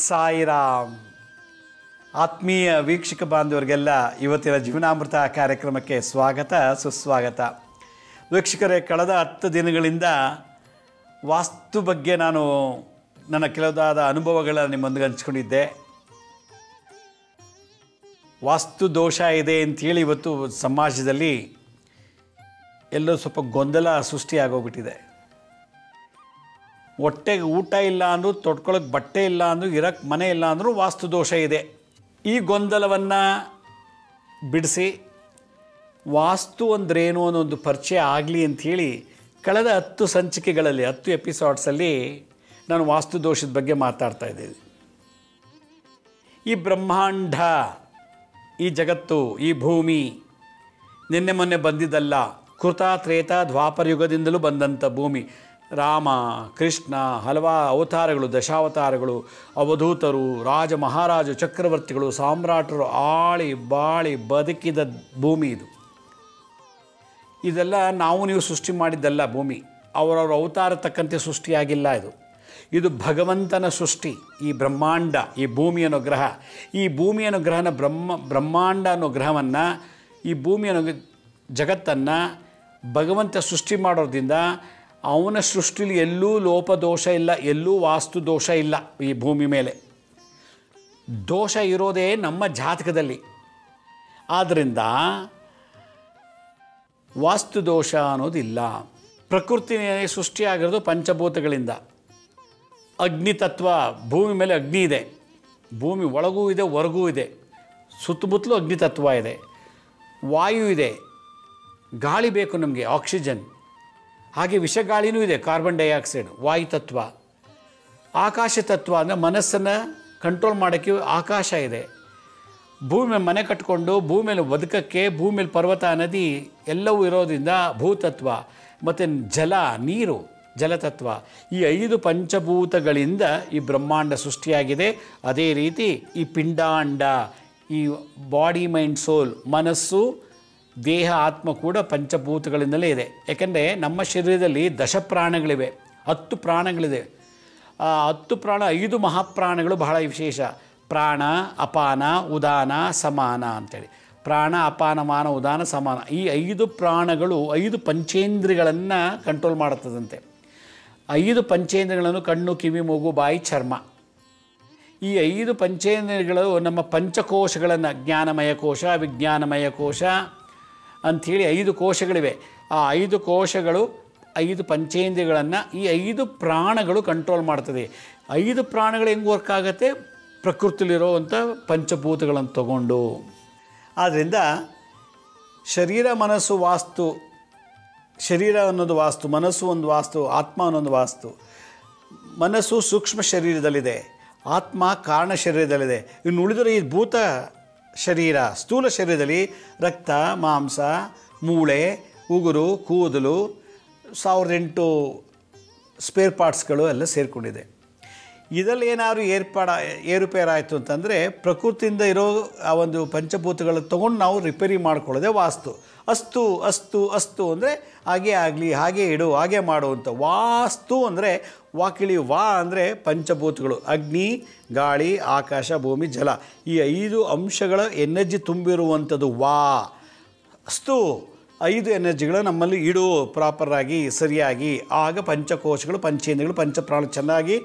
ಸಾಯಿರಾಮ್. ಆತ್ಮೀಯ ವೀಕ್ಷಕ ಬಾಂಧವರಿಗೆಲ್ಲ ಇವತ್ತಿನ ಜೀವನಾಮೃತ ಕಾರ್ಯಕ್ರಮಕ್ಕೆ ಸ್ವಾಗತ ಸುಸ್ವಾಗತ. ವೀಕ್ಷಕರೇ, ಕಳೆದ 10 ದಿನಗಳಿಂದ ವಾಸ್ತು ಬಗ್ಗೆ ನಾನು ನನ್ನ ಕೆಲವಾದ ಅನುಭವಗಳನ್ನು ನಿಮ್ಮೊಂದಿಗೆ ಹಂಚ್ಕೊಂಡಿದ್ದೆ. ವಾಸ್ತು ದೋಷ ಇದೆ ಅಂಥೇಳಿ ಇವತ್ತು ಸಮಾಜದಲ್ಲಿ ಎಲ್ಲೋ ಸ್ವಲ್ಪ ಗೊಂದಲ ಸೃಷ್ಟಿಯಾಗೋಗ್ಬಿಟ್ಟಿದೆ. ಹೊಟ್ಟೆಗೆ ಊಟ ಇಲ್ಲ ಅಂದರೂ, ತೊಟ್ಕೊಳ್ಳೋಕೆ ಬಟ್ಟೆ ಇಲ್ಲ ಅಂದರೂ, ಇರೋಕ್ಕೆ ಮನೆ ಇಲ್ಲ ಅಂದರೂ ವಾಸ್ತು ದೋಷ ಇದೆ. ಈ ಗೊಂದಲವನ್ನು ಬಿಡಿಸಿ ವಾಸ್ತು ಅಂದ್ರೇನು ಅನ್ನೋ ಒಂದು ಪರಿಚಯ ಆಗಲಿ ಅಂಥೇಳಿ ಕಳೆದ 10 ಸಂಚಿಕೆಗಳಲ್ಲಿ 10 ಎಪಿಸೋಡ್ಸಲ್ಲಿ ನಾನು ವಾಸ್ತು ದೋಷದ ಬಗ್ಗೆ ಮಾತಾಡ್ತಾ ಇದ್ದೇನೆ. ಈ ಬ್ರಹ್ಮಾಂಡ, ಈ ಜಗತ್ತು, ಈ ಭೂಮಿ ನಿನ್ನೆ ಮೊನ್ನೆ ಬಂದಿದ್ದಲ್ಲ. ಕೃತ ತ್ರೇತ ದ್ವಾಪರ ಯುಗದಿಂದಲೂ ಬಂದಂಥ ಭೂಮಿ. ರಾಮ, ಕೃಷ್ಣ, ಹಲವಾರು ಅವತಾರಗಳು, ದಶಾವತಾರಗಳು, ಅವಧೂತರು, ರಾಜ ಮಹಾರಾಜ ಚಕ್ರವರ್ತಿಗಳು, ಸಾಮ್ರಾಟರು ಆಳಿ ಬಾಳಿ ಬದುಕಿದ ಭೂಮಿ ಇದು. ಇದೆಲ್ಲ ನಾವು ನೀವು ಸೃಷ್ಟಿ ಮಾಡಿದ್ದಲ್ಲ. ಭೂಮಿ ಅವರವ್ರ ಅವತಾರ ತಕ್ಕಂತೆ ಸೃಷ್ಟಿಯಾಗಿಲ್ಲ. ಇದು ಭಗವಂತನ ಸೃಷ್ಟಿ. ಈ ಬ್ರಹ್ಮಾಂಡ, ಈ ಭೂಮಿ ಅನ್ನೋ ಗ್ರಹ, ಈ ಭೂಮಿ ಅನ್ನೋ ಗ್ರಹನ ಬ್ರಹ್ಮಾಂಡ ಅನ್ನೋ ಗ್ರಹವನ್ನು, ಈ ಭೂಮಿ ಅನ್ನೋ ಜಗತ್ತನ್ನು ಭಗವಂತ ಸೃಷ್ಟಿ ಮಾಡೋದ್ರಿಂದ ಅವನ ಸೃಷ್ಟಿಲಿ ಎಲ್ಲೂ ಲೋಪದೋಷ ಇಲ್ಲ, ಎಲ್ಲೂ ವಾಸ್ತು ದೋಷ ಇಲ್ಲ. ಈ ಭೂಮಿ ಮೇಲೆ ದೋಷ ಇರೋದೇ ನಮ್ಮ ಜಾತಕದಲ್ಲಿ. ಆದ್ದರಿಂದ ವಾಸ್ತು ದೋಷ ಅನ್ನೋದಿಲ್ಲ. ಪ್ರಕೃತಿ ಸೃಷ್ಟಿಯಾಗಿರೋದು ಪಂಚಭೂತಗಳಿಂದ. ಅಗ್ನಿತತ್ವ, ಭೂಮಿ ಮೇಲೆ ಅಗ್ನಿ ಇದೆ. ಭೂಮಿ ಒಳಗೂ ಇದೆ, ಹೊರಗೂ ಇದೆ. ಸುತ್ತಮುತ್ತಲೂ ಅಗ್ನಿತತ್ವ ಇದೆ. ವಾಯು ಇದೆ, ಗಾಳಿ ಬೇಕು ನಮಗೆ, ಆಕ್ಸಿಜನ್. ಹಾಗೆ ವಿಷಗಾಳಿನೂ ಇದೆ, ಕಾರ್ಬನ್ ಡೈಆಕ್ಸೈಡ್, ವಾಯುತತ್ವ. ಆಕಾಶ ತತ್ವ ಅಂದರೆ ಮನಸ್ಸನ್ನು ಕಂಟ್ರೋಲ್ ಮಾಡೋಕ್ಕೆ ಆಕಾಶ ಇದೆ. ಭೂಮಿ ಮೇಲೆ ಮನೆ ಕಟ್ಕೊಂಡು ಭೂಮಿಯಲ್ಲಿ ಬದುಕಕ್ಕೆ, ಭೂಮಿಯಲ್ಲಿ ಪರ್ವತ, ನದಿ ಎಲ್ಲವೂ ಇರೋದ್ರಿಂದ ಭೂತತ್ವ. ಮತ್ತು ಜಲ, ನೀರು, ಜಲತತ್ವ. ಈ 5 ಪಂಚಭೂತಗಳಿಂದ ಈ ಬ್ರಹ್ಮಾಂಡ ಸೃಷ್ಟಿಯಾಗಿದೆ. ಅದೇ ರೀತಿ ಈ ಪಿಂಡಾಂಡ, ಈ ಬಾಡಿ ಮೈಂಡ್ ಸೋಲ್, ಮನಸ್ಸು, ದೇಹ, ಆತ್ಮ ಕೂಡ ಪಂಚಭೂತಗಳಿಂದಲೇ ಇದೆ. ಯಾಕೆಂದರೆ ನಮ್ಮ ಶರೀರದಲ್ಲಿ 10 ಪ್ರಾಣಗಳಿವೆ, 10 ಪ್ರಾಣಗಳಿದೆ. ಆ 10 ಪ್ರಾಣ, 5 ಮಹಾಪ್ರಾಣಗಳು ಬಹಳ ವಿಶೇಷ. ಪ್ರಾಣ, ಅಪಾನ, ಉದಾನ, ಸಮಾನ ಅಂತೇಳಿ. ಪ್ರಾಣ, ಅಪಾನ, ಮಾನ, ಉದಾನ, ಸಮಾನ. ಈ 5 ಪ್ರಾಣಗಳು 5 ಪಂಚೇಂದ್ರಿಯಗಳನ್ನು ಕಂಟ್ರೋಲ್ ಮಾಡುತ್ತದಂತೆ. 5 ಪಂಚೇಂದ್ರಿಯಗಳನ್ನು ಕಣ್ಣು, ಕಿವಿ, ಮೂಗು, ಬಾಯಿ, ಚರ್ಮ. ಈ 5 ಪಂಚೇಂದ್ರಿಯಗಳು ನಮ್ಮ ಪಂಚಕೋಶಗಳನ್ನು, ಜ್ಞಾನಮಯ ಕೋಶ, ವಿಜ್ಞಾನಮಯ ಕೋಶ ಅಂಥೇಳಿ 5 ಕೋಶಗಳಿವೆ. ಆ 5 ಕೋಶಗಳು 5 ಪಂಚೇಂದ್ರಿಯಗಳನ್ನು ಈ 5 ಪ್ರಾಣಗಳು ಕಂಟ್ರೋಲ್ ಮಾಡ್ತದೆ. 5 ಪ್ರಾಣಗಳು ಹೆಂಗೆ ವರ್ಕ್ ಆಗುತ್ತೆ? ಪ್ರಕೃತಿಲಿರೋವಂಥ ಪಂಚಭೂತಗಳನ್ನು ತಗೊಂಡು. ಆದ್ದರಿಂದ ಶರೀರ, ಮನಸ್ಸು, ವಾಸ್ತು. ಶರೀರ ಅನ್ನೋದು ವಾಸ್ತು, ಮನಸ್ಸು ಒಂದು ವಾಸ್ತು, ಆತ್ಮ ಅನ್ನೊಂದು ವಾಸ್ತು. ಮನಸ್ಸು ಸೂಕ್ಷ್ಮ ಶರೀರದಲ್ಲಿದೆ, ಆತ್ಮ ಕಾರಣ ಶರೀರದಲ್ಲಿದೆ. ಇನ್ನು ಉಳಿದರೆ ಈ ಭೂತ ಶರೀರ, ಸ್ಥೂಲ ಶರೀರದಲ್ಲಿ ರಕ್ತ, ಮಾಂಸ, ಮೂಳೆ, ಉಗುರು, ಕೂದಲು, 1008 ಸ್ಪೇರ್ ಪಾರ್ಟ್ಸ್ಗಳು ಎಲ್ಲ ಸೇರಿಕೊಂಡಿದೆ. ಇದರಲ್ಲಿ ಏನಾದರೂ ಏರುಪೇರಾಯಿತು ಅಂತಂದರೆ ಪ್ರಕೃತಿಯಿಂದ ಇರೋ ಆ ಒಂದು ಪಂಚಭೂತಗಳನ್ನು ತೊಗೊಂಡು ನಾವು ರಿಪೇರಿ ಮಾಡ್ಕೊಳ್ಳೋದೇ ವಾಸ್ತು. ಅಸ್ತು ಅಸ್ತು ಅಸ್ತು ಅಂದರೆ ಹಾಗೇ ಆಗಲಿ, ಹಾಗೇ ಇಡು, ಹಾಗೆ ಮಾಡು ಅಂತ. ವಾಸ್ತು ಅಂದರೆ ವಾಕಿಳಿ. ವಾ ಅಂದರೆ ಪಂಚಭೂತಗಳು, ಅಗ್ನಿ, ಗಾಳಿ, ಆಕಾಶ, ಭೂಮಿ, ಜಲ. ಈ 5 ಅಂಶಗಳ ಎನರ್ಜಿ ತುಂಬಿರುವಂಥದ್ದು ವಾ. ಅಸ್ತು 5 ಎನರ್ಜಿಗಳು ನಮ್ಮಲ್ಲಿ ಇಡು ಪ್ರಾಪರಾಗಿ, ಸರಿಯಾಗಿ. ಆಗ ಪಂಚಕೋಶಗಳು, ಪಂಚೇಂದ್ರಿಯಗಳು, ಪಂಚಪ್ರಾಣ ಚೆನ್ನಾಗಿ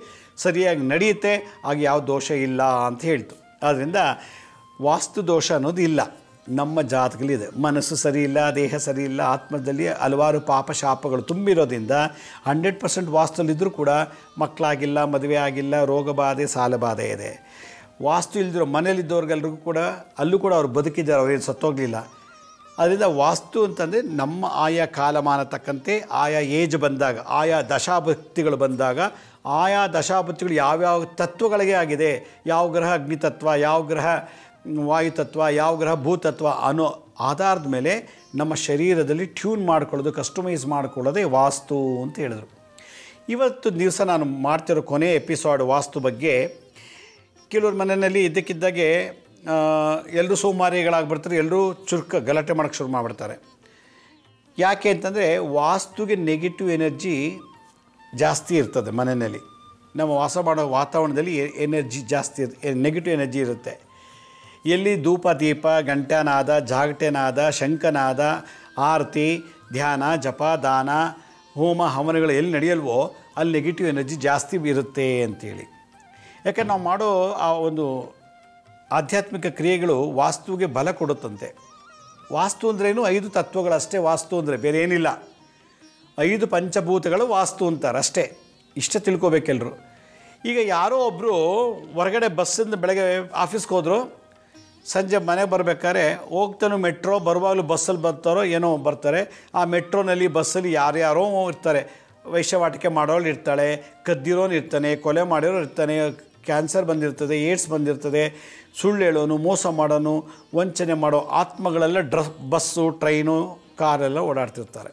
ಸರಿಯಾಗಿ ನಡೆಯುತ್ತೆ. ಆಗ ಯಾವ ದೋಷ ಇಲ್ಲ ಅಂತ ಹೇಳ್ತು. ಆದ್ದರಿಂದ ವಾಸ್ತು ದೋಷ ಅನ್ನೋದು ಇಲ್ಲ ನಮ್ಮ ಜಾತಕದಲ್ಲಿದೆ. ಮನಸ್ಸು ಸರಿ ಇಲ್ಲ, ದೇಹ ಸರಿ ಇಲ್ಲ, ಆತ್ಮದಲ್ಲಿ ಹಲವಾರು ಪಾಪ ಶಾಪಗಳು ತುಂಬಿರೋದ್ರಿಂದ 100% ವಾಸ್ತುಲಿದ್ದರೂ ಕೂಡ ಮಕ್ಕಳಾಗಿಲ್ಲ, ಮದುವೆ ಆಗಿಲ್ಲ, ರೋಗ ಬಾಧೆ, ಸಾಲ ಬಾಧೆ ಇದೆ. ವಾಸ್ತು ಇಲ್ದಿರೋ ಮನೇಲಿದ್ದವ್ರಿಗೆಲ್ರಿಗೂ ಕೂಡ ಅಲ್ಲೂ ಕೂಡ ಅವ್ರು ಬದುಕಿದ್ದಾರೆ, ಅವ್ರೇನು ಸತ್ತೋಗಲಿಲ್ಲ. ಅದರಿಂದ ವಾಸ್ತು ಅಂತಂದರೆ ನಮ್ಮ ಆಯಾ ಕಾಲಮಾನ ತಕ್ಕಂತೆ, ಆಯಾ ಏಜ್ ಬಂದಾಗ, ಆಯಾ ದಶಾಭಕ್ತಿಗಳು ಬಂದಾಗ, ಆಯಾ ದಶಾಭಕ್ತಿಗಳು ಯಾವ್ಯಾವ ತತ್ವಗಳಿಗೆ ಆಗಿದೆ, ಯಾವ ಗ್ರಹ ಅಗ್ನಿತತ್ವ, ಯಾವ ಗ್ರಹ ವಾಯುತತ್ವ, ಯಾವ ಗ್ರಹ ಭೂತತ್ವ ಅನ್ನೋ ಆಧಾರದ ಮೇಲೆ ನಮ್ಮ ಶರೀರದಲ್ಲಿ ಟ್ಯೂನ್ ಮಾಡ್ಕೊಳ್ಳೋದು, ಕಸ್ಟಮೈಸ್ ಮಾಡ್ಕೊಳ್ಳೋದೇ ವಾಸ್ತು ಅಂತ ಹೇಳಿದ್ರು. ಇವತ್ತು ದಿವಸ ನಾನು ಮಾಡ್ತಿರೋ ಕೊನೆ ಎಪಿಸೋಡ್ ವಾಸ್ತು ಬಗ್ಗೆ. ಕೆಲವ್ರ ಮನೆಯಲ್ಲಿ ಇದ್ದಕ್ಕಿದ್ದಾಗೆ ಎಲ್ಲರೂ ಸೋಮಾರಿಗಳಾಗ್ಬಿಡ್ತಾರೆ, ಎಲ್ಲರೂ ಚುರುಕ ಗಲಾಟೆ ಮಾಡೋಕ್ಕೆ ಶುರು ಮಾಡಿಬಿಡ್ತಾರೆ. ಯಾಕೆ ಅಂತಂದರೆ ವಾಸ್ತುಗೆ ನೆಗೆಟಿವ್ ಎನರ್ಜಿ ಜಾಸ್ತಿ ಇರ್ತದೆ ಮನೆಯಲ್ಲಿ. ನಮ್ಮ ವಾಸ ಮಾಡೋ ವಾತಾವರಣದಲ್ಲಿ ಎನರ್ಜಿ ಜಾಸ್ತಿ ಇರುತ್ತೆ, ನೆಗೆಟಿವ್ ಎನರ್ಜಿ ಇರುತ್ತೆ. ಎಲ್ಲಿ ಧೂಪ ದೀಪ ಗಂಟೆನಾದ ಜಾಗಟೆನಾದ ಶಂಖನಾದ ಆರತಿ ಧ್ಯಾನ ಜಪ ದಾನ ಹೋಮ ಹವನಗಳು ಎಲ್ಲಿ ನಡೆಯಲ್ವೋ ಅಲ್ಲಿ ನೆಗೆಟಿವ್ ಎನರ್ಜಿ ಜಾಸ್ತಿ ಇರುತ್ತೆ ಅಂತೇಳಿ. ಯಾಕಂದ್ರೆ ನಾವು ಮಾಡೋ ಆ ಒಂದು ಆಧ್ಯಾತ್ಮಿಕ ಕ್ರಿಯೆಗಳು ವಾಸ್ತುವಿಗೆ ಬಲ ಕೊಡುತ್ತಂತೆ. ವಾಸ್ತು ಅಂದ್ರೇನು 5 ತತ್ವಗಳಷ್ಟೇ ವಾಸ್ತು ಅಂದರೆ, ಬೇರೆ ಏನಿಲ್ಲ. 5 ಪಂಚಭೂತಗಳು ವಾಸ್ತು ಅಂತಾರೆ ಅಷ್ಟೇ. ಇಷ್ಟ ತಿಳ್ಕೊಬೇಕೆಲ್ಲರು. ಈಗ ಯಾರೋ ಒಬ್ಬರು ಹೊರಗಡೆ ಬಸ್ಸಿಂದ ಬೆಳಗ್ಗೆ ಆಫೀಸ್ಗೆ ಹೋದರು, ಸಂಜೆ ಮನೆಗೆ ಬರಬೇಕಾದ್ರೆ ಹೋಗ್ತಾನೋ ಮೆಟ್ರೋ ಬರುವಾಗಲೂ ಬಸ್ಸಲ್ಲಿ ಬರ್ತಾರೋ ಏನೋ ಬರ್ತಾರೆ. ಆ ಮೆಟ್ರೋನಲ್ಲಿ ಬಸ್ಸಲ್ಲಿ ಯಾರ್ಯಾರೋ ಇರ್ತಾರೆ. ವೈಶ್ಯವಾಟಿಕೆ ಮಾಡೋಳು ಇರ್ತಾಳೆ, ಕದ್ದಿರೋನು ಇರ್ತಾನೆ, ಕೊಲೆ ಮಾಡಿರೋರು ಇರ್ತಾನೆ, ಕ್ಯಾನ್ಸರ್ ಬಂದಿರ್ತದೆ, ಏಡ್ಸ್ ಬಂದಿರ್ತದೆ, ಸುಳ್ಳು ಹೇಳೋನು, ಮೋಸ ಮಾಡೋನು, ವಂಚನೆ ಮಾಡೋ ಆತ್ಮಗಳೆಲ್ಲ ಬಸ್ಸು ಟ್ರೈನು ಕಾರೆಲ್ಲ ಓಡಾಡ್ತಿರ್ತಾರೆ.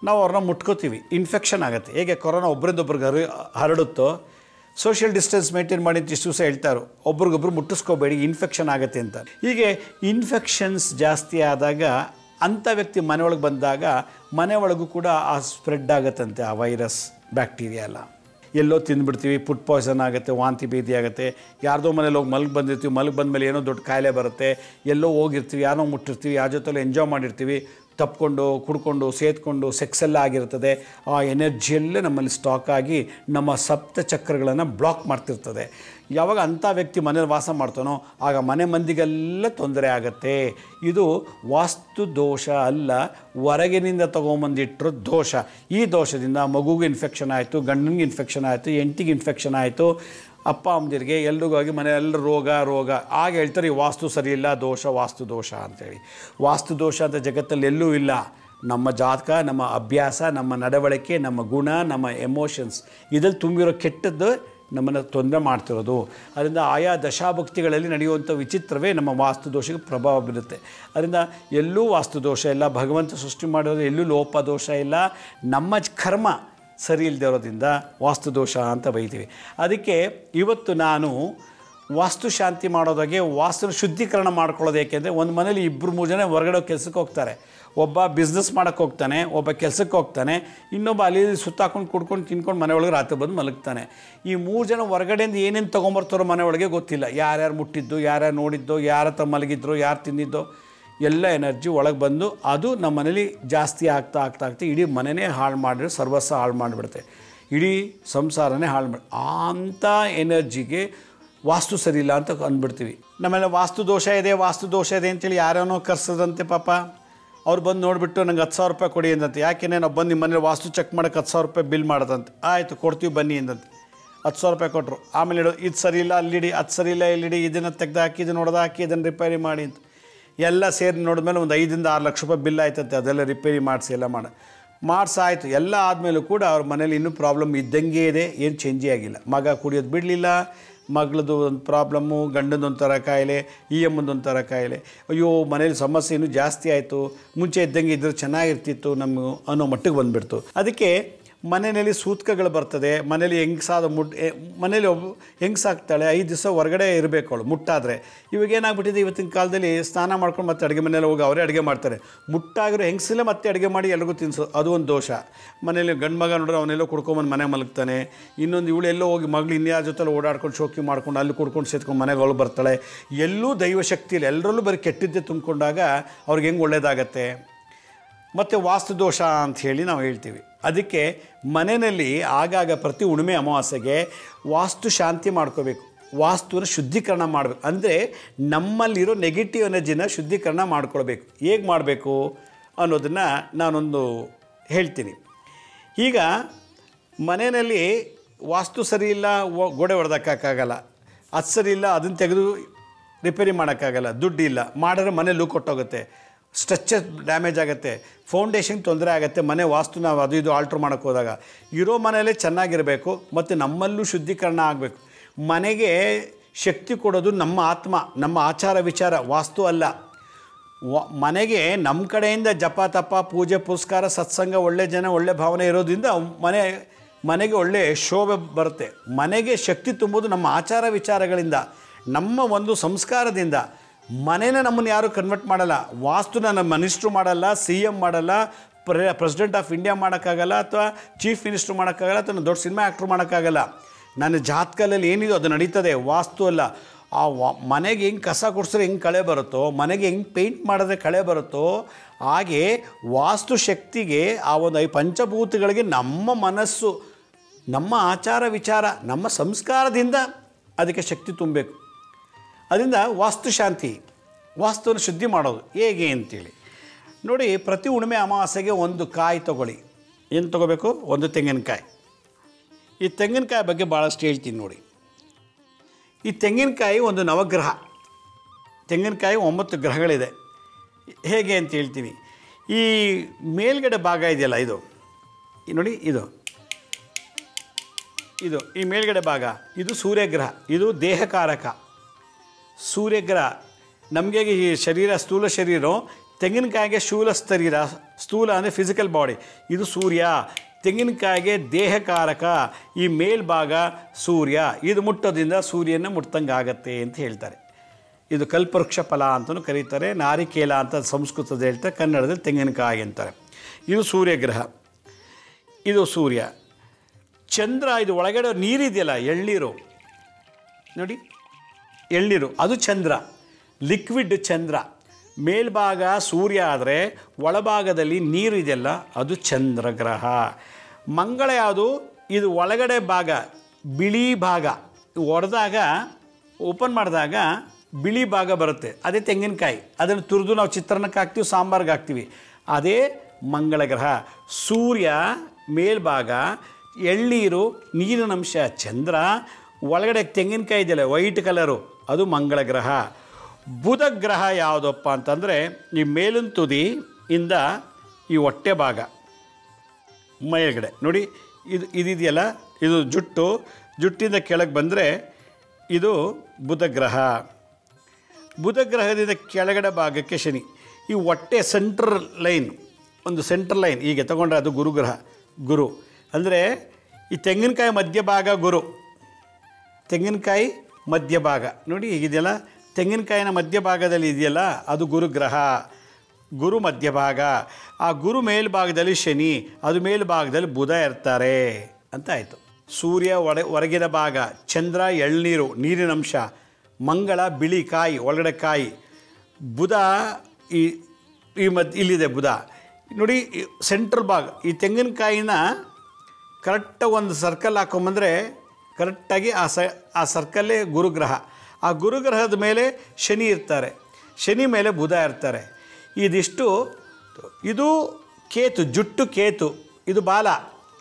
ನಾವು ಅವ್ರನ್ನ ಮುಟ್ಕೋತೀವಿ, ಇನ್ಫೆಕ್ಷನ್ ಆಗುತ್ತೆ. ಹೇಗೆ ಕೊರೋನಾ ಒಬ್ಬರಿಂದೊಬ್ರಿಗೆ ಹರಡುತ್ತೋ, ಸೋಷಿಯಲ್ ಡಿಸ್ಟೆನ್ಸ್ ಮೇಂಟೈನ್ ಮಾಡಿ ಇಷ್ಟು ದಿವಸ ಹೇಳ್ತಾರೆ, ಒಬ್ರಿಗೊಬ್ರು ಮುಟ್ಟಿಸ್ಕೋಬೇಡಿ ಇನ್ಫೆಕ್ಷನ್ ಆಗುತ್ತೆ ಅಂತ. ಹೀಗೆ ಇನ್ಫೆಕ್ಷನ್ಸ್ ಜಾಸ್ತಿ ಆದಾಗ ಅಂಥ ವ್ಯಕ್ತಿ ಮನೆಯೊಳಗೆ ಬಂದಾಗ ಮನೆ ಒಳಗೂ ಕೂಡ ಆ ಸ್ಪ್ರೆಡ್ ಆಗುತ್ತಂತೆ ಆ ವೈರಸ್ ಬ್ಯಾಕ್ಟೀರಿಯಾ ಎಲ್ಲ. ಎಲ್ಲೋ ತಿಂದುಬಿಡ್ತೀವಿ, ಫುಡ್ ಪಾಯ್ಸನ್ ಆಗುತ್ತೆ, ವಾಂತಿ ಭೇದಿ ಆಗುತ್ತೆ. ಯಾರ್ದೋ ಮನೇಲಿ ಹೋಗಿ ಮಲಗಿ ಬಂದಿರ್ತೀವಿ, ಮಲಗಿ ಬಂದಮೇಲೆ ಏನೋ ದೊಡ್ಡ ಕಾಯಿಲೆ ಬರುತ್ತೆ. ಎಲ್ಲೋ ಹೋಗಿರ್ತೀವಿ, ಯಾರೋ ಮುಟ್ಟಿರ್ತೀವಿ, ಯಾರ ಜೊತೆಲ್ಲ ಎಂಜಾಯ್ ಮಾಡಿರ್ತೀವಿ, ತಪ್ಪಿಕೊಂಡು ಕುಡ್ಕೊಂಡು ಸೇದ್ಕೊಂಡು ಸೆಕ್ಸ್ ಎಲ್ಲ ಆಗಿರ್ತದೆ. ಆ ಎನರ್ಜಿಯಲ್ಲೇ ನಮ್ಮಲ್ಲಿ ಸ್ಟಾಕ್ ಆಗಿ ನಮ್ಮ ಸಪ್ತ ಚಕ್ರಗಳನ್ನು ಬ್ಲಾಕ್ ಮಾಡ್ತಿರ್ತದೆ. ಯಾವಾಗ ಅಂಥ ವ್ಯಕ್ತಿ ಮನೇಲಿ ವಾಸ ಮಾಡ್ತಾನೋ ಆಗ ಮನೆ ಮಂದಿಗೆಲ್ಲ ತೊಂದರೆ ಆಗುತ್ತೆ. ಇದು ವಾಸ್ತು ದೋಷ ಅಲ್ಲ, ಹೊರಗಿನಿಂದ ತೊಗೊಂಬಂದಿಟ್ಟಿರೋ ದೋಷ. ಈ ದೋಷದಿಂದ ಮಗುಗೆ ಇನ್ಫೆಕ್ಷನ್ ಆಯಿತು, ಗಂಡನಿಗೆ ಇನ್ಫೆಕ್ಷನ್ ಆಯಿತು, ಹೆಂಡತಿಗೆ ಇನ್ಫೆಕ್ಷನ್ ಆಯಿತು, ಅಪ್ಪ ಅಮ್ಮದಿರಿಗೆ ಎಲ್ರಿಗಾಗಿ ಮನೆಯೆಲ್ಲರೂ ರೋಗ. ಆಗ ಹೇಳ್ತಾರೆ ಈ ವಾಸ್ತು ಸರಿ ಇಲ್ಲ, ದೋಷ, ವಾಸ್ತು ದೋಷ ಅಂತೇಳಿ. ವಾಸ್ತು ದೋಷ ಅಂತ ಜಗತ್ತಲ್ಲಿ ಎಲ್ಲೂ ಇಲ್ಲ. ನಮ್ಮ ಜಾತಕ, ನಮ್ಮ ಅಭ್ಯಾಸ, ನಮ್ಮ ನಡವಳಿಕೆ, ನಮ್ಮ ಗುಣ, ನಮ್ಮ ಎಮೋಷನ್ಸ್ ಇದಲ್ಲಿ ತುಂಬಿರೋ ಕೆಟ್ಟದ್ದು ನಮ್ಮನ್ನು ತೊಂದರೆ ಮಾಡ್ತಿರೋದು. ಅದರಿಂದ ಆಯಾ ದಶಾಭಕ್ತಿಗಳಲ್ಲಿ ನಡೆಯುವಂಥ ವಿಚಿತ್ರವೇ ನಮ್ಮ ವಾಸ್ತು ದೋಷಕ್ಕೆ ಪ್ರಭಾವ ಬೀರುತ್ತೆ. ಅದರಿಂದ ಎಲ್ಲೂ ವಾಸ್ತು ದೋಷ ಇಲ್ಲ, ಭಗವಂತ ಸೃಷ್ಟಿ ಮಾಡೋದು ಎಲ್ಲೂ ಲೋಪ ದೋಷ ಇಲ್ಲ. ನಮ್ಮ ಕರ್ಮ ಸರಿ ಇಲ್ಲದೆ ಇರೋದ್ರಿಂದ ವಾಸ್ತು ದೋಷ ಅಂತ ಬೈತೀವಿ. ಅದಕ್ಕೆ ಇವತ್ತು ನಾನು ವಾಸ್ತು ಶಾಂತಿ ಮಾಡೋದಾಗೆ ವಾಸ್ತುನ ಶುದ್ಧೀಕರಣ ಮಾಡ್ಕೊಳ್ಳೋದು. ಏಕೆಂದರೆ ಒಂದು ಮನೇಲಿ 2-3 ಜನ ಹೊರಗಡೆ ಕೆಲಸಕ್ಕೆ ಹೋಗ್ತಾರೆ. ಒಬ್ಬ ಬಿಸ್ನೆಸ್ ಮಾಡೋಕ್ಕೆ ಹೋಗ್ತಾನೆ, ಒಬ್ಬ ಕೆಲಸಕ್ಕೆ ಹೋಗ್ತಾನೆ, ಇನ್ನೊಬ್ಬ ಅಲ್ಲಿ ಸುತ್ತಾಕೊಂಡು ಕುಡ್ಕೊಂಡು ತಿನ್ಕೊಂಡು ಮನೆ ಒಳಗೆ ರಾತ್ರಿ ಬಂದು ಮಲಗ್ತಾನೆ. ಈ 3 ಜನ ಹೊರಗಡೆಯಿಂದ ಏನೇನು ತೊಗೊಂಬರ್ತಾರೋ ಮನೆ ಒಳಗೆ ಗೊತ್ತಿಲ್ಲ. ಯಾರ್ಯಾರು ಮುಟ್ಟಿದ್ದು, ಯಾರ್ಯಾರು ನೋಡಿದ್ದೋ, ಯಾರ ಹತ್ರ ಮಲಗಿದ್ರೋ, ಯಾರು ತಿಂದಿದ್ದೋ ಎಲ್ಲ ಎನರ್ಜಿ ಒಳಗೆ ಬಂದು ಅದು ನಮ್ಮ ಮನೇಲಿ ಜಾಸ್ತಿ ಆಗ್ತಾ ಇಡೀ ಮನೆಯೇ ಹಾಳು ಮಾಡಿದ್ರೆ ಸರ್ವಸ್ವ ಹಾಳು ಮಾಡಿಬಿಡುತ್ತೆ. ಇಡೀ ಸಂಸಾರನೇ ಹಾಳು ಮಾಡಿ ಅಂಥ ಎನರ್ಜಿಗೆ ವಾಸ್ತು ಸರಿ ಇಲ್ಲ ಅಂತ ಅಂದ್ಬಿಡ್ತೀವಿ. ನಮ್ಮೆಲ್ಲ ವಾಸ್ತು ದೋಷ ಇದೆ ಅಂತೇಳಿ ಯಾರೇನೋ ಕರ್ಸದಂತೆ ಪಾಪ. ಅವ್ರು ಬಂದು ನೋಡಿಬಿಟ್ಟು ನಂಗೆ 10,000 ರೂಪಾಯಿ ಕೊಡಿ ಅಂದಂತೆ. ಯಾಕೆಂದರೆ ನಾವು ಬಂದು ನಿಮ್ಮ ಮನೇಲಿ ವಾಸ್ತು ಚೆಕ್ ಮಾಡೋಕ್ಕೆ 10,000 ರೂಪಾಯಿ ಬಿಲ್ ಮಾಡೋದಂತೆ. ಆಯಿತು ಕೊಡ್ತೀವಿ ಬನ್ನಿ ಅಂದಂತೆ. 10,000 ರೂಪಾಯಿ ಕೊಟ್ಟರು. ಆಮೇಲೆ ಹೇಳೋದು ಇದು ಸರಿ ಇಲ್ಲ ಅಲ್ಲಿಡಿ, ಅದು ಸರಿ ಇಲ್ಲ ಇಲ್ಲಿಡಿ, ಇದನ್ನು ತೆಗೆದು ಇದನ್ನು ಹೊಡೆದಾಕಿ, ಇದನ್ನು ರಿಪೇರಿ ಮಾಡಿ ಅಂತ. ಎಲ್ಲ ಸೇರಿ ನೋಡಿದ್ಮೇಲೆ ಒಂದು 5-6 ಲಕ್ಷ ರೂಪಾಯಿ ಬಿಲ್ ಆಯ್ತಂತೆ. ಅದೆಲ್ಲ ರಿಪೇರಿ ಮಾಡಿಸಿ ಎಲ್ಲ ಮಾಡಿಸಾಯಿತು. ಎಲ್ಲ ಆದಮೇಲೂ ಕೂಡ ಅವ್ರ ಮನೇಲಿ ಇನ್ನೂ ಪ್ರಾಬ್ಲಮ್ ಇದ್ದಂಗೆ ಇದೆ, ಏನು ಚೇಂಜೇ ಆಗಿಲ್ಲ. ಮಗ ಕುಡಿಯೋದು ಬಿಡಲಿಲ್ಲ, ಮಗಳದು ಒಂದು ಪ್ರಾಬ್ಲಮ್ಮು, ಗಂಡದೊಂಥರ ಕಾಯಿಲೆ, ಅಮ್ಮಂದೊಂಥರ ಕಾಯಿಲೆ. ಅಯ್ಯೋ ಮನೇಲಿ ಸಮಸ್ಯೆ ಇನ್ನೂ ಜಾಸ್ತಿ ಆಯಿತು, ಮುಂಚೆ ಇದ್ದಂಗೆ ಇದ್ರೆ ಚೆನ್ನಾಗಿರ್ತಿತ್ತು ನಮ್ಮ ಅನ್ನೋ ಮಟ್ಟಿಗೆ ಬಂದುಬಿಡ್ತು. ಅದಕ್ಕೆ ಮನೆಯಲ್ಲಿ ಸೂತ್ಕಗಳು ಬರ್ತದೆ. ಮನೇಲಿ ಮನೇಲಿ ಒಬ್ಬ ಹೆಂಗಸಾಗ್ತಾಳೆ 5 ದಿವಸ ಹೊರಗಡೆ ಇರಬೇಕು ಅವಳು ಮುಟ್ಟಾದರೆ. ಇವಾಗೇನಾಗ್ಬಿಟ್ಟಿದೆ, ಇವತ್ತಿನ ಕಾಲದಲ್ಲಿ ಸ್ನಾನ ಮಾಡ್ಕೊಂಡು ಮತ್ತೆ ಅಡುಗೆ ಮನೇಲಿ ಹೋಗಿ ಅವರೇ ಅಡುಗೆ ಮಾಡ್ತಾರೆ. ಮುಟ್ಟಾಗಿರೋ ಹೆಂಗಸಲ್ಲೇ ಮತ್ತೆ ಅಡುಗೆ ಮಾಡಿ ಎಲ್ರಿಗೂ ತಿನ್ನಿಸೋದು, ಅದು ಒಂದು ದೋಷ. ಮನೇಲಿ ಗಂಡು ಮಗ ನೋಡ್ರೆ ಅವನೆಲ್ಲೋ ಕುಡ್ಕೊಂಬಂದು ಮನೆ ಮಲಗ್ತಾನೆ. ಇನ್ನೊಂದು ಇವಳೆಲ್ಲೋ ಹೋಗಿ ಮಗಳು ಇನ್ಯಾರ ಜೊತೆಲ್ಲ ಓಡಾಡ್ಕೊಂಡು ಶೋಕಿ ಮಾಡ್ಕೊಂಡು ಅಲ್ಲಿ ಕುಡ್ಕೊಂಡು ಸೇತ್ಕೊಂಡು ಮನೆಗೆ ಅವಳು ಬರ್ತಾಳೆ. ಎಲ್ಲೂ ದೈವಶಕ್ತಿ ಇಲ್ಲ, ಎಲ್ಲರಲ್ಲೂ ಬರೀ ಕೆಟ್ಟಿದ್ದೇ ತುಂಬಿಕೊಂಡಾಗ ಅವ್ರಿಗೆ ಹೆಂಗೆ ಒಳ್ಳೇದಾಗತ್ತೆ. ಮತ್ತು ವಾಸ್ತು ದೋಷ ಅಂಥೇಳಿ ನಾವು ಹೇಳ್ತೀವಿ. ಅದಕ್ಕೆ ಮನೆಯಲ್ಲಿ ಆಗಾಗ ಪ್ರತಿ ಹುಣ್ಣಿಮೆ ಅಮಾವಾಸ್ಯೆಗೆ ವಾಸ್ತು ಶಾಂತಿ ಮಾಡ್ಕೋಬೇಕು, ವಾಸ್ತುನ ಶುದ್ಧೀಕರಣ ಮಾಡಬೇಕು. ಅಂದರೆ ನಮ್ಮಲ್ಲಿರೋ ನೆಗೆಟಿವ್ ಎನರ್ಜಿನ ಶುದ್ಧೀಕರಣ ಮಾಡ್ಕೊಳ್ಬೇಕು. ಹೇಗೆ ಮಾಡಬೇಕು ಅನ್ನೋದನ್ನು ನಾನೊಂದು ಹೇಳ್ತೀನಿ. ಈಗ ಮನೆಯಲ್ಲಿ ವಾಸ್ತು ಸರಿ ಇಲ್ಲ, ಗೋಡೆ ಹೊಡೆದಕ್ಕಾಗಲ್ಲ, ಅದು ಸರಿ ಇಲ್ಲ, ಅದನ್ನು ತೆಗೆದು ರಿಪೇರಿ ಮಾಡೋಕ್ಕಾಗಲ್ಲ, ದುಡ್ಡಿಲ್ಲ, ಮಾಡಿದ್ರೆ ಮನೆ ಲುಕ್ ಕೊಟ್ಟೋಗುತ್ತೆ, ಸ್ಟ್ರಕ್ಚರ್ ಡ್ಯಾಮೇಜ್ ಆಗುತ್ತೆ, ಫೌಂಡೇಶನ್ ತೊಂದರೆ ಆಗುತ್ತೆ. ಮನೆ ವಾಸ್ತು ನಾವು ಅದು ಇದು ಆಲ್ಟ್ರ್ ಮಾಡೋಕ್ಕೆ ಹೋದಾಗ ಇರೋ ಮನೆಯಲ್ಲೇ ಚೆನ್ನಾಗಿರಬೇಕು. ಮತ್ತು ನಮ್ಮಲ್ಲೂ ಶುದ್ಧೀಕರಣ ಆಗಬೇಕು. ಮನೆಗೆ ಶಕ್ತಿ ಕೊಡೋದು ನಮ್ಮ ಆತ್ಮ, ನಮ್ಮ ಆಚಾರ ವಿಚಾರ, ವಾಸ್ತು ಅಲ್ಲ. ಮನೆಗೆ ನಮ್ಮ ಕಡೆಯಿಂದ ಜಪ ತಪ ಪೂಜೆ ಪುರಸ್ಕಾರ ಸತ್ಸಂಗ ಒಳ್ಳೆ ಜನ ಒಳ್ಳೆ ಭಾವನೆ ಇರೋದ್ರಿಂದ ಮನೆಗೆ ಒಳ್ಳೆ ಶೋಭೆ ಬರುತ್ತೆ. ಮನೆಗೆ ಶಕ್ತಿ ತುಂಬೋದು ನಮ್ಮ ಆಚಾರ ವಿಚಾರಗಳಿಂದ, ನಮ್ಮ ಒಂದು ಸಂಸ್ಕಾರದಿಂದ. ಮನೇನ ನಮ್ಮನ್ನು ಯಾರೂ ಕನ್ವರ್ಟ್ ಮಾಡಲ್ಲ. ವಾಸ್ತುನ ನಮ್ಮ ಮಿನಿಸ್ಟ್ರು ಮಾಡಲ್ಲ, CM ಮಾಡಲ್ಲ, ಪ್ರೆಸಿಡೆಂಟ್ ಆಫ್ ಇಂಡಿಯಾ ಮಾಡೋಕ್ಕಾಗಲ್ಲ, ಅಥವಾ ಚೀಫ್ ಮಿನಿಸ್ಟ್ರು ಮಾಡೋಕ್ಕಾಗಲ್ಲ, ಅಥವಾ ದೊಡ್ಡ ಸಿನಿಮಾ ಆ್ಯಕ್ಟ್ರು ಮಾಡೋಕ್ಕಾಗಲ್ಲ. ನನ್ನ ಜಾತಕದಲ್ಲಿ ಏನಿದೋ ಅದು ನಡೀತದೆ, ವಾಸ್ತು ಅಲ್ಲ. ಆ ಮನೆಗೆ ಹೆಂಗೆ ಕಸ ಗುಡಿಸಿದ್ರೆ ಹೆಂಗೆ ಕಳೆ ಬರುತ್ತೋ, ಮನೆಗೆ ಹೆಂಗೆ ಪೇಂಟ್ ಮಾಡಿದ್ರೆ ಕಳೆ ಬರುತ್ತೋ, ಹಾಗೆ ವಾಸ್ತು ಶಕ್ತಿಗೆ ಆ ಒಂದು ಪಂಚಭೂತಗಳಿಗೆ ನಮ್ಮ ಮನಸ್ಸು, ನಮ್ಮ ಆಚಾರ ವಿಚಾರ, ನಮ್ಮ ಸಂಸ್ಕಾರದಿಂದ ಅದಕ್ಕೆ ಶಕ್ತಿ ತುಂಬಬೇಕು. ಅದರಿಂದ ವಾಸ್ತುಶಾಂತಿ, ವಾಸ್ತುವನ್ನು ಶುದ್ಧಿ ಮಾಡೋದು ಹೇಗೆ ಅಂತೇಳಿ ನೋಡಿ. ಪ್ರತಿ ಹುಣ್ಣಿಮೆ ಅಮಾವಾಸ್ಯೆಗೆ ಒಂದು ಕಾಯಿ ತೊಗೊಳ್ಳಿ. ಏನು ತೊಗೋಬೇಕು? ಒಂದು ತೆಂಗಿನಕಾಯಿ. ಈ ತೆಂಗಿನಕಾಯಿ ಬಗ್ಗೆ ಭಾಳಷ್ಟು ಹೇಳ್ತೀನಿ ನೋಡಿ. ಈ ತೆಂಗಿನಕಾಯಿ ಒಂದು ನವಗ್ರಹ. ತೆಂಗಿನಕಾಯಿ 9 ಗ್ರಹಗಳಿದೆ. ಹೇಗೆ ಅಂತ ಹೇಳ್ತೀನಿ. ಈ ಮೇಲ್ಗಡೆ ಭಾಗ ಇದೆಯಲ್ಲ, ಇದು ನೋಡಿ, ಇದು ಈ ಮೇಲ್ಗಡೆ ಭಾಗ ಇದು ಸೂರ್ಯಗ್ರಹ. ಇದು ದೇಹಕಾರಕ. ಸೂರ್ಯಗ್ರಹ ನಮಗೆ ಈ ಶರೀರ, ಸ್ಥೂಲ ಶರೀರ. ತೆಂಗಿನಕಾಯಿಗೆ ಶೂಲ ಶರೀರ, ಸ್ಥೂಲ ಅಂದರೆ ಫಿಸಿಕಲ್ ಬಾಡಿ. ಇದು ಸೂರ್ಯ. ತೆಂಗಿನಕಾಯಿಗೆ ದೇಹಕಾರಕ. ಈ ಮೇಲ್ಭಾಗ ಸೂರ್ಯ. ಇದು ಮುಟ್ಟೋದ್ರಿಂದ ಸೂರ್ಯನ ಮುಟ್ಟಂಗೆ ಆಗತ್ತೆ ಅಂತ ಹೇಳ್ತಾರೆ. ಇದು ಕಲ್ಪವೃಕ್ಷ ಫಲ ಅಂತಲೂ ಕರೀತಾರೆ. ನಾರಿಕೇಲ ಅಂತ ಸಂಸ್ಕೃತದಲ್ಲಿ ಹೇಳ್ತಾರೆ, ಕನ್ನಡದಲ್ಲಿ ತೆಂಗಿನಕಾಯಿ ಅಂತಾರೆ. ಇದು ಸೂರ್ಯಗ್ರಹ, ಇದು ಸೂರ್ಯ. ಚಂದ್ರ, ಇದು ಒಳಗಡೆ ನೀರಿದೆಯಲ್ಲ, ಎಳ್ನೀರು ನೋಡಿ, ಎಳ್ನೀರು ಅದು ಚಂದ್ರ, ಲಿಕ್ವಿಡ್ ಚಂದ್ರ. ಮೇಲ್ಭಾಗ ಸೂರ್ಯ ಆದರೆ ಒಳಭಾಗದಲ್ಲಿ ನೀರು ಇದೆಯಲ್ಲ, ಅದು ಚಂದ್ರಗ್ರಹ. ಮಂಗಳ ಯಾವುದು? ಇದು ಒಳಗಡೆ ಭಾಗ, ಬಿಳಿ ಭಾಗ. ಒಡೆದಾಗ, ಓಪನ್ ಮಾಡಿದಾಗ ಬಿಳಿ ಭಾಗ ಬರುತ್ತೆ, ಅದೇ ತೆಂಗಿನಕಾಯಿ. ಅದನ್ನು ತುರಿದು ನಾವು ಚಿತ್ರಾನ್ನಕ್ಕೆ ಹಾಕ್ತೀವಿ, ಸಾಂಬಾರ್ಗೆ ಹಾಕ್ತೀವಿ, ಅದೇ ಮಂಗಳ ಗ್ರಹ. ಸೂರ್ಯ ಮೇಲ್ಭಾಗ, ಎಳ್ನೀರು ನೀರಿನಂಶ ಚಂದ್ರ, ಒಳಗಡೆ ತೆಂಗಿನಕಾಯಿ ಇದೆಯಲ್ಲ ವೈಟ್ ಕಲರು, ಅದು ಮಂಗಳ ಗ್ರಹ. ಬುಧ ಗ್ರಹ ಯಾವುದಪ್ಪ ಅಂತಂದರೆ ಈ ಮೇಲಿನ ತುದಿ ಇಂದ ಈ ಹೊಟ್ಟೆ ಭಾಗ ಮೇಲ್ಗಡೆ ನೋಡಿ, ಇದೆಯಲ್ಲ, ಇದು ಜುಟ್ಟಿಂದ ಕೆಳಗೆ ಬಂದರೆ ಇದು ಬುಧ ಗ್ರಹ. ಬುಧ ಗ್ರಹದಿಂದ ಕೆಳಗಡೆ ಭಾಗಕ್ಕೆ ಶನಿ. ಈ ಹೊಟ್ಟೆ ಸೆಂಟ್ರಲ್ ಲೈನ್, ಒಂದು ಸೆಂಟ್ರಲ್ ಲೈನ್ ಹೀಗೆ ತಗೊಂಡ್ರೆ ಅದು ಗುರುಗ್ರಹ. ಗುರು ಅಂದರೆ ಈ ತೆಂಗಿನಕಾಯಿ ಮಧ್ಯಭಾಗ ಗುರು. ತೆಂಗಿನಕಾಯಿ ಮಧ್ಯಭಾಗ ನೋಡಿ ಹೀಗಿದೆಯಲ್ಲ, ತೆಂಗಿನಕಾಯಿನ ಮಧ್ಯಭಾಗದಲ್ಲಿ ಇದೆಯಲ್ಲ, ಅದು ಗುರುಗ್ರಹ. ಗುರು ಮಧ್ಯಭಾಗ. ಆ ಗುರು ಮೇಲ್ಭಾಗದಲ್ಲಿ ಶನಿ, ಅದು ಮೇಲ್ಭಾಗದಲ್ಲಿ ಬುಧ ಇರ್ತಾರೆ ಅಂತ ಆಯಿತು. ಸೂರ್ಯ ಹೊರಗಿನ ಭಾಗ, ಚಂದ್ರ ಎಳ್ನೀರು ನೀರಿನಂಶ, ಮಂಗಳ ಬಿಳಿ ಕಾಯಿ ಒಳಗಡೆ ಕಾಯಿ, ಬುಧ ಇಲ್ಲಿದೆ ಬುಧ ನೋಡಿ ಸೆಂಟ್ರಲ್ ಭಾಗ. ಈ ತೆಂಗಿನಕಾಯಿನ ಕರೆಕ್ಟಾಗಿ ಒಂದು ಸರ್ಕಲ್ ಹಾಕೊಂಬಂದರೆ ಕರೆಕ್ಟಾಗಿ ಆ ಸರ್ಕಲ್ಲೇ ಗುರುಗ್ರಹ. ಆ ಗುರುಗ್ರಹದ ಮೇಲೆ ಶನಿ ಇರ್ತಾರೆ, ಶನಿ ಮೇಲೆ ಬುಧ ಇರ್ತಾರೆ. ಇದಿಷ್ಟು. ಇದು ಕೇತು, ಜುಟ್ಟು ಕೇತು, ಇದು ಬಾಲ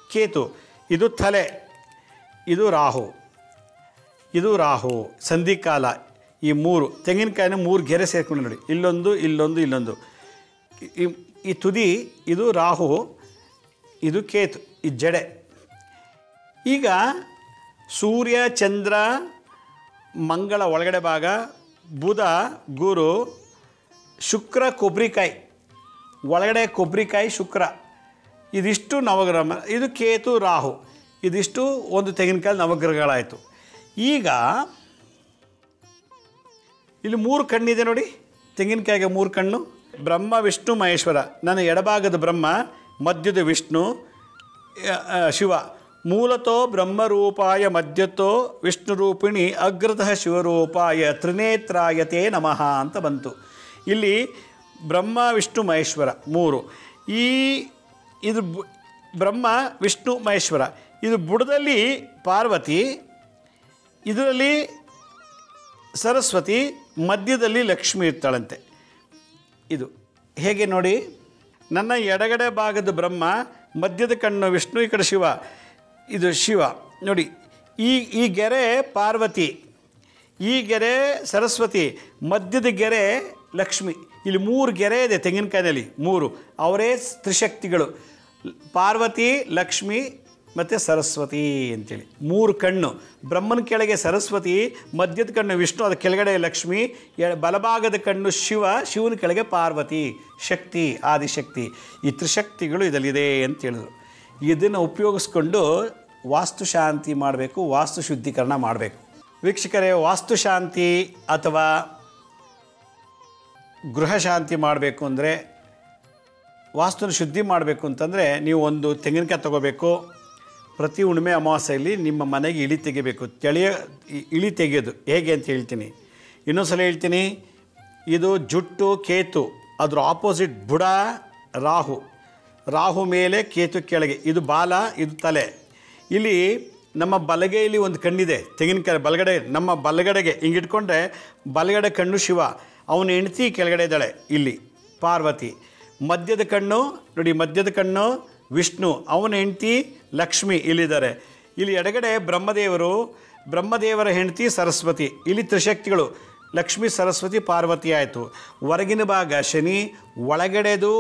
ಕೇತು, ಇದು ತಲೆ, ಇದು ರಾಹು, ಇದು ರಾಹು. ಸಂಧಿಕಾಲ. ಈ 3 ತೆಂಗಿನಕಾಯಿನ 3 ಗೆರೆ ಸೇರಿಕೊಂಡು ನೋಡಿ, ಇಲ್ಲೊಂದು ಇಲ್ಲೊಂದು ಇಲ್ಲೊಂದು. ಈ ತುದಿ ಇದು ರಾಹು, ಇದು ಕೇತು, ಈ ಜಡೆ. ಈಗ ಸೂರ್ಯ ಚಂದ್ರ ಮಂಗಳ ಒಳಗಡೆ ಭಾಗ, ಬುಧ ಗುರು, ಶುಕ್ರ ಕೊಬ್ಬರಿಕಾಯಿ ಒಳಗಡೆ ಕೊಬ್ಬರಿಕಾಯಿ ಶುಕ್ರ, ಇದಿಷ್ಟು ನವಗ್ರಹ. ಇದು ಕೇತು ರಾಹು, ಇದಿಷ್ಟು ಒಂದು ತೆಂಗಿನಕಾಯಿ ನವಗ್ರಹಗಳಾಯಿತು. ಈಗ ಇಲ್ಲಿ 3 ಕಣ್ಣಿದೆ ನೋಡಿ, ತೆಂಗಿನಕಾಯಿಗೆ 3 ಕಣ್ಣು. ಬ್ರಹ್ಮ ವಿಷ್ಣು ಮಹೇಶ್ವರ. ನನ್ನ ಎಡಭಾಗದ ಬ್ರಹ್ಮ, ಮಧ್ಯದ ವಿಷ್ಣು ಶಿವ. ಮೂಲತೋ ಬ್ರಹ್ಮರೂಪಾಯ ಮಧ್ಯತೋ ವಿಷ್ಣುರೂಪಿಣಿ ಅಗ್ರತಃ ಶಿವರೂಪಾಯ ತ್ರಿನೇತ್ರಾಯತೆ ನಮಃ ಅಂತ ಬಂತು. ಇಲ್ಲಿ ಬ್ರಹ್ಮ ವಿಷ್ಣು ಮಹೇಶ್ವರ 3. ಇದು ಬ್ರಹ್ಮ ವಿಷ್ಣು ಮಹೇಶ್ವರ. ಇದು ಬುಡದಲ್ಲಿ ಪಾರ್ವತಿ, ಇದರಲ್ಲಿ ಸರಸ್ವತಿ, ಮಧ್ಯದಲ್ಲಿ ಲಕ್ಷ್ಮಿ ಇರ್ತಾಳಂತೆ. ಇದು ಹೇಗೆ ನೋಡಿ, ನನ್ನ ಎಡಗಡೆ ಭಾಗದ ಬ್ರಹ್ಮ, ಮಧ್ಯದ ಕಣ್ಣು ವಿಷ್ಣು, ಈ ಕಡೆ ಶಿವ, ಇದು ಶಿವ ನೋಡಿ. ಈ ಗೆರೆ ಪಾರ್ವತಿ, ಈ ಗೆರೆ ಸರಸ್ವತಿ, ಮಧ್ಯದ ಗೆರೆ ಲಕ್ಷ್ಮಿ. ಇಲ್ಲಿ 3 ಗೆರೆ ಇದೆ ತೆಂಗಿನಕಾಯಿನಲ್ಲಿ, 3. ಅವರೇ ತ್ರಿಶಕ್ತಿಗಳು, ಪಾರ್ವತಿ, ಲಕ್ಷ್ಮಿ ಮತ್ತು ಸರಸ್ವತಿ ಅಂತೇಳಿ. 3 ಕಣ್ಣು. ಬ್ರಹ್ಮನ ಕೆಳಗೆ ಸರಸ್ವತಿ, ಮಧ್ಯದ ಕಣ್ಣು ವಿಷ್ಣು, ಅದರ ಕೆಳಗಡೆ ಲಕ್ಷ್ಮಿ, ಬಲಭಾಗದ ಕಣ್ಣು ಶಿವ, ಶಿವನ ಕೆಳಗೆ ಪಾರ್ವತಿ, ಶಕ್ತಿ, ಆದಿಶಕ್ತಿ. ಈ ತ್ರಿಶಕ್ತಿಗಳು ಇದರಲ್ಲಿದೆ ಅಂತ ಹೇಳಿದ್ರು. ಇದನ್ನು ಉಪಯೋಗಿಸ್ಕೊಂಡು ವಾಸ್ತುಶಾಂತಿ ಮಾಡಬೇಕು, ವಾಸ್ತು ಶುದ್ಧೀಕರಣ ಮಾಡಬೇಕು. ವೀಕ್ಷಕರೇ, ವಾಸ್ತುಶಾಂತಿ ಅಥವಾ ಗೃಹ ಶಾಂತಿ ಮಾಡಬೇಕು ಅಂದರೆ ವಾಸ್ತುನ ಶುದ್ಧಿ ಮಾಡಬೇಕು ಅಂತಂದರೆ ನೀವು ಒಂದು ತೆಂಗಿನಕಾಯಿ ತೊಗೋಬೇಕು. ಪ್ರತಿ ಹುಣ್ಣಿಮೆ ಅಮಾವಾಸ್ಯೆಯಲ್ಲಿ ನಿಮ್ಮ ಮನೆಗೆ ಇಳಿ ತೆಗಿಬೇಕು. ಇಳಿ ತೆಗೆಯೋದು ಹೇಗೆ ಅಂತ ಹೇಳ್ತೀನಿ. ಇನ್ನೊಂದು ಸಲ ಹೇಳ್ತೀನಿ. ಇದು ಜುಟ್ಟು ಕೇತು, ಅದ್ರ ಆಪೋಸಿಟ್ ಬುಡ ರಾಹು. ರಾಹು ಮೇಲೆ ಕೇತು ಕೆಳಗೆ. ಇದು ಬಾಲ, ಇದು ತಲೆ. ಇಲ್ಲಿ ನಮ್ಮ ಬಲಗೈಯಲ್ಲಿ ಒಂದು ಕಣ್ಣಿದೆ, ತೆಂಗಿನಕಾಯಿ ಬಲಗಡೆ, ನಮ್ಮ ಬಲಗಡೆಗೆ ಹಿಂಗಿಟ್ಕೊಂಡ್ರೆ ಬಲಗಡೆ ಕಣ್ಣು ಶಿವ, ಅವನ ಹೆಂಡತಿ ಕೆಳಗಡೆ ಇದ್ದಾಳೆ ಇಲ್ಲಿ ಪಾರ್ವತಿ. ಮಧ್ಯದ ಕಣ್ಣು ನೋಡಿ, ಮಧ್ಯದ ಕಣ್ಣು ವಿಷ್ಣು, ಅವನ ಹೆಂಡತಿ ಲಕ್ಷ್ಮಿ ಇಲ್ಲಿದ್ದಾರೆ. ಇಲ್ಲಿ ಎಡಗಡೆ ಬ್ರಹ್ಮದೇವರ ಹೆಂಡತಿ ಸರಸ್ವತಿ. ಇಲ್ಲಿ ತ್ರಿಶಕ್ತಿಗಳು ಲಕ್ಷ್ಮಿ, ಸರಸ್ವತಿ, ಪಾರ್ವತಿ ಆಯಿತು. ಹೊರಗಿನ ಭಾಗ ಶನಿ, ಒಳಗಡೆದು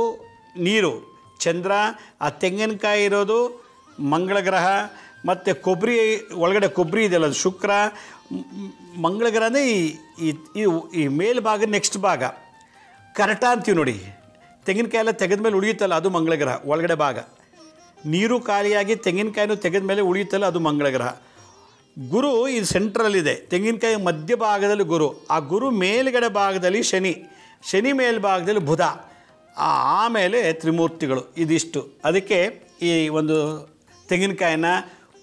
ನೀರು ಚಂದ್ರ, ಆ ತೆಂಗಿನಕಾಯಿ ಇರೋದು ಮಂಗಳ ಗ್ರಹ, ಮತ್ತು ಕೊಬ್ಬರಿ ಒಳಗಡೆ ಕೊಬ್ಬರಿ ಇದೆಯಲ್ಲ ಅದು ಶುಕ್ರ. ಮಂಗಳ ಗ್ರಹ ಅಂದರೆ ಈ ಮೇಲ್ಭಾಗ ನೆಕ್ಸ್ಟ್ ಭಾಗ ಕರಟ ಅಂತೀವಿ ನೋಡಿ. ತೆಂಗಿನಕಾಯಿ ಎಲ್ಲ ತೆಗೆದ ಮೇಲೆ ಉಳಿಯುತ್ತಲ್ಲ ಅದು ಮಂಗಳ ಗ್ರಹ. ಒಳಗಡೆ ಭಾಗ ನೀರು ಖಾಲಿಯಾಗಿ ತೆಂಗಿನಕಾಯಿನೂ ತೆಗೆದ ಮೇಲೆ ಉಳಿಯುತ್ತಲ್ಲ ಅದು ಮಂಗಳ ಗ್ರಹ. ಗುರು ಇದು ಸೆಂಟ್ರಲ್ಲಿದೆ. ತೆಂಗಿನಕಾಯಿ ಮಧ್ಯಭಾಗದಲ್ಲಿ ಗುರು, ಆ ಗುರು ಮೇಲ್ಗಡೆ ಭಾಗದಲ್ಲಿ ಶನಿ ಮೇಲ್ಭಾಗದಲ್ಲಿ ಬುಧ, ಆಮೇಲೆ ತ್ರಿಮೂರ್ತಿಗಳು. ಇದಿಷ್ಟು. ಅದಕ್ಕೆ ಈ ಒಂದು ತೆಂಗಿನಕಾಯಿನ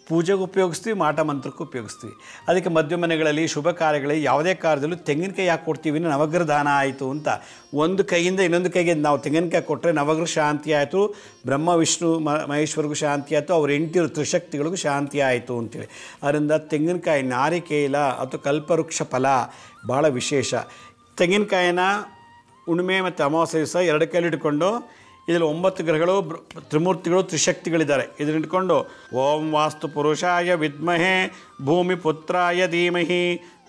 ಪೂಜೆಗೆ ಉಪಯೋಗಿಸ್ತೀವಿ, ಮಾಟ ಮಂತ್ರಕ್ಕೆ ಉಪಯೋಗಿಸ್ತೀವಿ. ಅದಕ್ಕೆ ಮದುವೆ ಮನೆಗಳಲ್ಲಿ ಶುಭ ಕಾರ್ಯಗಳಲ್ಲಿ ಯಾವುದೇ ಕಾರ್ಯದಲ್ಲೂ ತೆಂಗಿನಕಾಯಿ ಯಾಕೆ ಕೊಡ್ತೀವಿ? ನವಗ್ರಹ ದಾನ ಆಯಿತು ಅಂತ. ಒಂದು ಕೈಯಿಂದ ಇನ್ನೊಂದು ಕೈಗೆ ನಾವು ತೆಂಗಿನಕಾಯಿ ಕೊಟ್ಟರೆ ನವಗ್ರಹ ಶಾಂತಿ ಆಯಿತು, ಬ್ರಹ್ಮ ವಿಷ್ಣು ಮಹೇಶ್ವರಿಗೂ ಶಾಂತಿ ಆಯಿತು, ಅವ್ರ ಹೆಂಡತಿರು ತ್ರಿಶಕ್ತಿಗಳಿಗೂ ಶಾಂತಿ ಆಯಿತು ಅಂತೇಳಿ. ಅದರಿಂದ ತೆಂಗಿನಕಾಯಿ ನಾರಿಕೇಲ ಅಥವಾ ಕಲ್ಪವೃಕ್ಷ ಫಲ ಭಾಳ ವಿಶೇಷ. ತೆಂಗಿನಕಾಯಿನ ಹುಣ್ಣಿಮೆ ಮತ್ತು ಅಮಾವಾಸ್ಯೆ ದಿವಸ ಎರಡು ಕೈಲಿ ಇಟ್ಕೊಂಡು, ಇದರಲ್ಲಿ 9 ಗ್ರಹಗಳು, ತ್ರಿಮೂರ್ತಿಗಳು, ತ್ರಿಶಕ್ತಿಗಳಿದ್ದಾರೆ. ಇದನ್ನ ಇಟ್ಕೊಂಡು ಓಂ ವಾಸ್ತು ಪುರುಷಾಯ ವಿದ್ಮಹೇ ಭೂಮಿ ಪುತ್ರಾಯ ಧೀಮಹಿ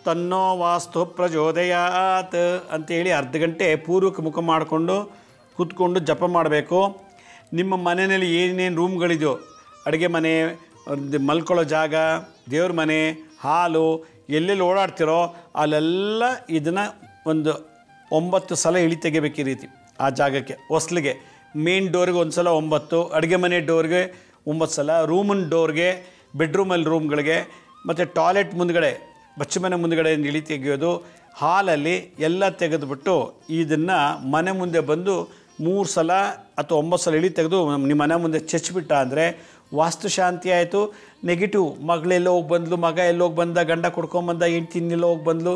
ತನ್ನೋ ವಾಸ್ತು ಪ್ರಚೋದಯಾತ್ ಅಂತೇಳಿ ಅರ್ಧ ಗಂಟೆ ಪೂರ್ವಕ್ಕೆ ಮುಖ ಮಾಡಿಕೊಂಡು ಕೂತ್ಕೊಂಡು ಜಪ ಮಾಡಬೇಕು. ನಿಮ್ಮ ಮನೆಯಲ್ಲಿ ಏನೇನು ರೂಮ್ಗಳಿದೆಯೋ, ಅಡುಗೆ ಮನೆ, ಮಲ್ಕೊಳ್ಳೋ ಜಾಗ, ದೇವ್ರ ಮನೆ, ಹಾಲು, ಎಲ್ಲೆಲ್ಲಿ ಓಡಾಡ್ತಿರೋ ಅಲ್ಲೆಲ್ಲ ಇದನ್ನು ಒಂದು 9 ಸಲ ಇಳಿ ತೆಗಿಬೇಕು. ಈ ರೀತಿ ಆ ಜಾಗಕ್ಕೆ, ಹೊಸ್ಲಿಗೆ, ಮೇನ್ ಡೋರ್ಗೆ ಒಂದು ಸಲ 9, ಅಡುಗೆ ಮನೆ ಡೋರ್ಗೆ 9 ಸಲ, ರೂಮಿನ ಡೋರ್ಗೆ, ಬೆಡ್ರೂಮಲ್ಲಿ ರೂಮ್ಗಳಿಗೆ, ಮತ್ತು ಟಾಯ್ಲೆಟ್ ಮುಂದ್ಗಡೆ, ಬಚ್ಚಮನೆ ಮುಂದ್ಗಡೆ ಇಳಿ ತೆಗೆಯೋದು. ಹಾಲಲ್ಲಿ ಎಲ್ಲ ತೆಗೆದುಬಿಟ್ಟು ಇದನ್ನು ಮನೆ ಮುಂದೆ ಬಂದು 3 ಸಲ ಅಥವಾ 9 ಸಲ ಇಳಿ ತೆಗೆದು ನಿಮ್ಮ ಮನೆ ಮುಂದೆ ಚೆಚ್ಚಿಬಿಟ್ಟ ಅಂದರೆ ವಾಸ್ತುಶಾಂತಿ ಆಯಿತು. ನೆಗೆಟಿವ್, ಮಗಳೆಲ್ಲೋ ಹೋಗಿ ಬಂದಳು, ಮಗ ಎಲ್ಲೋಗಿ ಬಂದ, ಗಂಡ ಕುಡ್ಕೊಂಬಂದ, ಹೆಂಡ್ತಿ ಇನ್ನೆಲ್ಲೋ ಹೋಗಿ ಬಂದಳು,